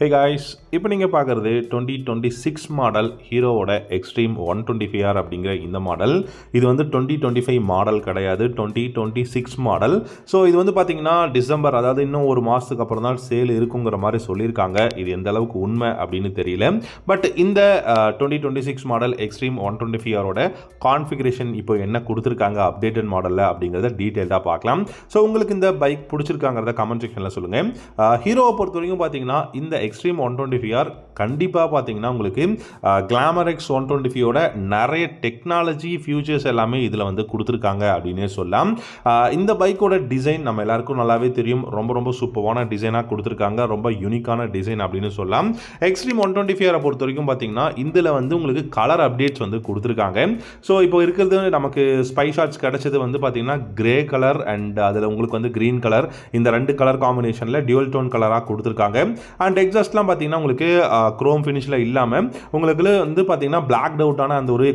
Hey guys, இப்போ நீங்கள் பார்க்குறது 2026 மாடல் ஹீரோவோட எக்ஸ்ட்ரீம் 125R அப்படிங்கிற இந்த மாடல். இது வந்து 2025 மாடல் கிடையாது, 2026 மாடல். ஸோ இது வந்து பார்த்தீங்கன்னா டிசம்பர், அதாவது இன்னும் ஒரு மாதத்துக்கு அப்புறம் தான் சேல் இருக்குங்கிற மாதிரி சொல்லியிருக்காங்க. இது எந்த அளவுக்கு உண்மை அப்படின்னு தெரியல. பட் இந்த 2026 மாடல் எக்ஸ்ட்ரீம் 125Rோட கான்ஃபிகரேஷன் இப்போ என்ன கொடுத்துருக்காங்க அப்டேட்டட் மாடலில் அப்படிங்கிறத டீட்டெயில்டாக பார்க்கலாம். ஸோ உங்களுக்கு இந்த பைக் பிடிச்சிருக்காங்கிறத கமெண்ட் செக்ஷனில் சொல்லுங்கள். ஹீரோவை பொறுத்த வரைக்கும் பார்த்தீங்கன்னா இந்த எக்ஸ்ட்ரீம் 125R கண்டிப்பாக பார்த்தீங்கன்னா உங்களுக்கு கிளாமர் எக்ஸ் 125ஓட நிறைய டெக்னாலஜி ஃபியூச்சர்ஸ் எல்லாமே இதில் வந்து கொடுத்துருக்காங்க அப்படின்னே சொல்லலாம். இந்த பைக்கோட டிசைன் நம்ம எல்லாருக்கும் நல்லாவே தெரியும், ரொம்ப சூப்பரான டிசைனாக கொடுத்துருக்காங்க, ரொம்ப யூனிக்கான டிசைன் அப்படின்னு சொல்லலாம். எக்ஸ்ட்ரீம் 125R பொறுத்த வரைக்கும் பார்த்தீங்கன்னா இதில் வந்து உங்களுக்கு கலர் அப்டேட்ஸ் வந்து கொடுத்துருக்காங்க. ஸோ இப்போ இருக்கிறது நமக்கு ஸ்பை ஷாட்ஸ் கிடைச்சது வந்து பார்த்தீங்கன்னா கிரே கலர் அண்ட் அதில் உங்களுக்கு வந்து க்ரீன் கலர், இந்த ரெண்டு கலர் காம்பினேஷனில் டியூவல் டோன் கலராக கொடுத்துருக்காங்க. அண்ட் எக்ஸாஸ்ட்லாம் பார்த்தீங்கன்னா உங்களுக்கு குரோம் ஃபினிஷில் இல்லாமல் உங்களுக்கு வந்து பார்த்தீங்கன்னா பிளாக் அவுட்டான அந்த ஒரு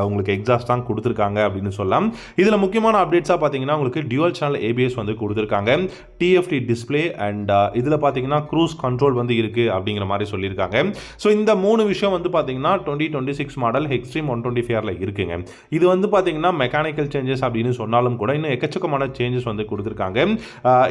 உங்களுக்கு எக்ஸாஸ்ட் தான் கொடுத்துருக்காங்க அப்படின்னு சொல்லலாம். இதில் முக்கியமான அப்டேட்ஸாக பார்த்தீங்கன்னா உங்களுக்கு டியூவல் சேனல் ABS வந்து கொடுத்துருக்காங்க, TFT டிஸ்பிளே அண்ட் இதில் பார்த்தீங்கன்னா க்ரூஸ் கண்ட்ரோல் வந்து இருக்குது அப்படிங்கிற மாதிரி சொல்லியிருக்காங்க. ஸோ இந்த மூணு விஷயம் வந்து பார்த்தீங்கன்னா 2026 மாடல் எக்ஸ்ட்ரீம் 125Rல இருக்குங்க. இது வந்து பார்த்தீங்கன்னா மெக்கானிக்கல் சேஞ்சஸ் அப்படின்னு சொன்னாலும் கூட இன்னும் எக்கச்சக்கமான சேஞ்சஸ் வந்து கொடுத்துருக்காங்க.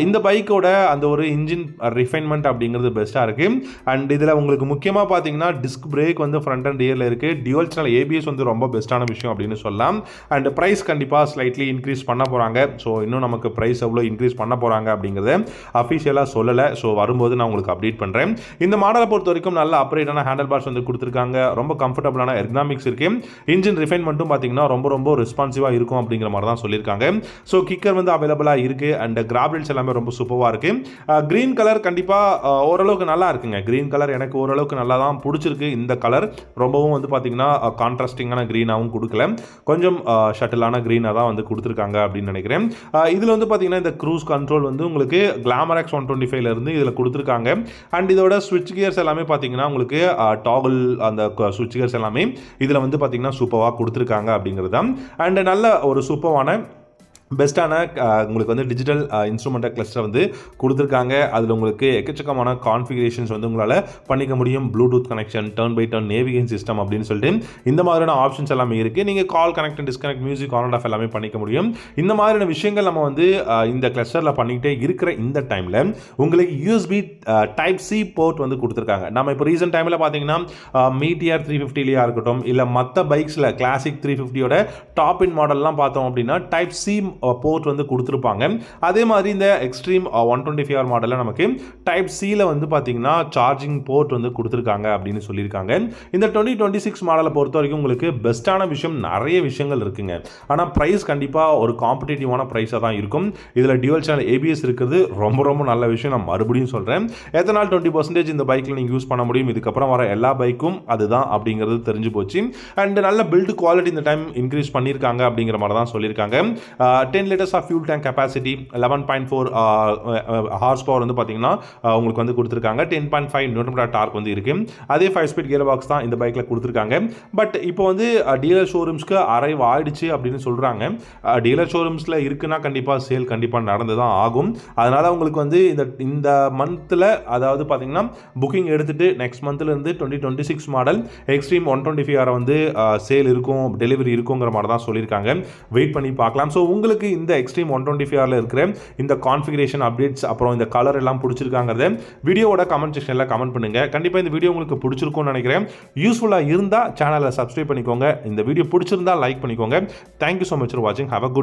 இந்த பைக்கோட அந்த ஒரு இன்ஜின் ரிஃபைன்மெண்ட் அப்படிங்கிறது பெஸ்ட்டாக இருக்குது. அண்ட் இதில் உங்களுக்கு முக்கியமாக பார்த்தீங்கன்னா டிஸ்க் பிரேக் வந்து ஃப்ரண்ட் அண்ட் ரியரில் இருக்குது. டியூவல் சேனல் ABS வந்து ரொம்ப பெஸ்ட்டான விஷயம் அப்படின்னு சொல்லலாம். அண்ட் ப்ரைஸ் கண்டிப்பாக ஸ்லைட்லி இன்க்ரீஸ் பண்ண போகிறாங்க. ஸோ இன்னும் நமக்கு ப்ரைஸ் எவ்வளோ இன்க்ரீஸ் பண்ண போகிறாங்க அப்படிங்கிறத அஃபிஷியலாக சொல்லலை. ஸோ வரும்போது நான் உங்களுக்கு அப்டேட் பண்ணுறேன். இந்த மாடலை பொறுத்த வரைக்கும் நல்ல அப்ரேட்டான ஹேண்டில் பார்ஸ் வந்து கொடுத்துருக்காங்க, ரொம்ப கம்ஃபர்டபுளான எர்கனாமிக்ஸ் இருக்குது. இன்ஜின் ரிஃபைன்மெண்ட்டும் பார்த்தீங்கன்னா ரொம்ப ரெஸ்பான்சிவாக இருக்கும் அப்படிங்கிற மாதிரி தான் சொல்லியிருக்காங்க. ஸோ கிக்கர் வந்து அவைலபிளாக இருக்குது அண்ட் கிராபிள்ஸ் எல்லாமே ரொம்ப சூப்பராக இருக்குது. க்ரீன் கலர் கண்டிப்பாக ஓரளவுக்கு நல்லா இருக்குங்க. க்ரீன் கலர் எனக்கு ஓரளவுக்கு நல்லா தான் பிடிச்சிருக்கு. இந்த கலர் ரொம்பவும் வந்து பார்த்தீங்கன்னா கான்ட்ராஸ்டிங்கான க்ரீனாகவும் கொடுக்கல, கொஞ்சம் ஷட்டிலான க்ரீனாக தான் வந்து கொடுத்துருக்காங்க அப்படின்னு நினைக்கிறேன். இதில் வந்து பார்த்தீங்கன்னா இந்த க்ரூஸ் கண்ட்ரோல் வந்து உங்களுக்கு கிளாமர் எக்ஸ் 125 இருந்து இதில் கொடுத்துருக்காங்க. அண்ட் இதோட ஸ்விட்ச் கியர்ஸ் எல்லாமே பார்த்தீங்கன்னா உங்களுக்கு டாகல் அந்த ஸ்விட்ச் கியர்ஸ் எல்லாமே இதில் வந்து பார்த்தீங்கன்னா சூப்பராக கொடுத்துருக்காங்க அப்படிங்கிறது தான். அண்ட் நல்ல ஒரு சூப்பரான பெஸ்ட்டான உங்களுக்கு வந்து டிஜிட்டல் இன்ஸ்ட்ருமெண்டல் கிளஸ்டர் வந்து கொடுத்துருக்காங்க. அதில் உங்களுக்கு எக்கச்சக்கமான கான்ஃபிகரேஷன்ஸ் வந்து உங்களால் பண்ணிக்க முடியும். Bluetooth connection, turn by turn navigation system அப்படின்னு சொல்லிட்டு இந்த மாதிரியான ஆப்ஷன்ஸ் எல்லாமே இருக்குது. நீங்கள் call connect and disconnect, music on and off எல்லாமே பண்ணிக்க முடியும். இந்த மாதிரியான விஷயங்கள் நம்ம வந்து இந்த கிளஸ்டரில் பண்ணிக்கிட்டே இருக்கிற இந்த டைமில் உங்களுக்கு USB டைப் C போர்ட் வந்து கொடுத்துருக்காங்க. நம்ம இப்போ ரீசெண்ட் டைமில் பார்த்தீங்கன்னா மீட்டிஆர் 350 இருக்கட்டும், இல்லை மற்ற பைக்ஸில் கிளாசிக் 350ஓட டாப் இன் மாடல்லாம் பார்த்தோம் அப்படின்னா டைப் C போர்ட் வந்து கொடுத்துருப்பாங்க. அதே மாதிரி இந்த எக்ஸ்ட்ரீம் 125R மாடலில் நமக்கு டைப் Cல வந்து பார்த்தீங்கன்னா சார்ஜிங் போர்ட் வந்து கொடுத்துருக்காங்க அப்படின்னு சொல்லியிருக்காங்க. இந்த 2026 மாடலை பொறுத்த வரைக்கும் உங்களுக்கு பெஸ்ட்டான விஷயம் நிறைய விஷயங்கள் இருக்குங்க. ஆனால் ப்ரைஸ் கண்டிப்பாக ஒரு காம்படிட்டிவான ப்ரைஸாக தான் இருக்கும். இதில் டியூவல் சேனல் ABS இருக்கிறது ரொம்ப நல்ல விஷயம். நான் மறுபடியும் சொல்கிறேன், எத்தனால் 20% இந்த பைக்கில் நீங்கள் யூஸ் பண்ண முடியும். இதுக்கப்புறம் வர எல்லா பைக்கும் அதுதான் அப்படிங்கிறது தெரிஞ்சு போச்சு. அண்ட் நல்ல பில்டு குவாலிட்டி இந்த டைம் இன்க்ரீஸ் பண்ணியிருக்காங்க அப்படிங்கிற மாதிரி தான் சொல்லியிருக்காங்க. 10 liters of fuel tank capacity, 11.4 horse power வந்து பார்த்தீங்கன்னா உங்களுக்கு வந்து கொடுத்துருக்காங்க. 10.5 Nm டார்க் வந்து இருக்கு. அதே 5 ஸ்பீட் கியர் பாக்ஸ் தான் இந்த பைக்கில் கொடுத்துருக்காங்க. பட் இப்போ வந்து டீலர் ஷோரூம்ஸ்க்கு அரைவ் ஆயிடுச்சு அப்படின்னு சொல்கிறாங்க. டீலர் ஷோரூம்ஸில் இருக்குன்னா கண்டிப்பாக சேல் கண்டிப்பாக நடந்து தான் ஆகும். அதனால் உங்களுக்கு வந்து இந்த மந்தில், அதாவது பார்த்தீங்கன்னா புக்கிங் எடுத்துகிட்டு நெக்ஸ்ட் மந்த்லேருந்து 2026 மாடல் எக்ஸ்ட்ரீம் 125R வந்து சேல் இருக்கும், டெலிவரி இருக்குங்கிற மாதிரி தான் சொல்லியிருக்காங்க. வெயிட் பண்ணி பார்க்கலாம். ஸோ உங்களுக்கு இந்த எக்ஸ்ட்ரீம் 125Rல இருக்கிற இந்த கான்ஃபிகரேஷன் அப்டேட்ஸ் அப்புறம் இந்த கலர் எல்லாம் பிடிச்சிருக்காங்கிறத வீடியோவோட கமெண்ட் செக்ஷனில் கமெண்ட் பண்ணுங்க. கண்டிப்பாக இந்த வீடியோ உங்களுக்கு பிடிச்சிருக்கும்னு நினைக்கிறேன். யூஸ்ஃபுல்லாக இருந்தால் சேனலை சப்ஸ்கிரைப் பண்ணிக்கோங்க. இந்த வீடியோ பிடிச்சிருந்தா லைக் பண்ணிக்கோங்க. தேங்க்யூ ஸோ மச் ஃபார் வாட்சிங். Have a good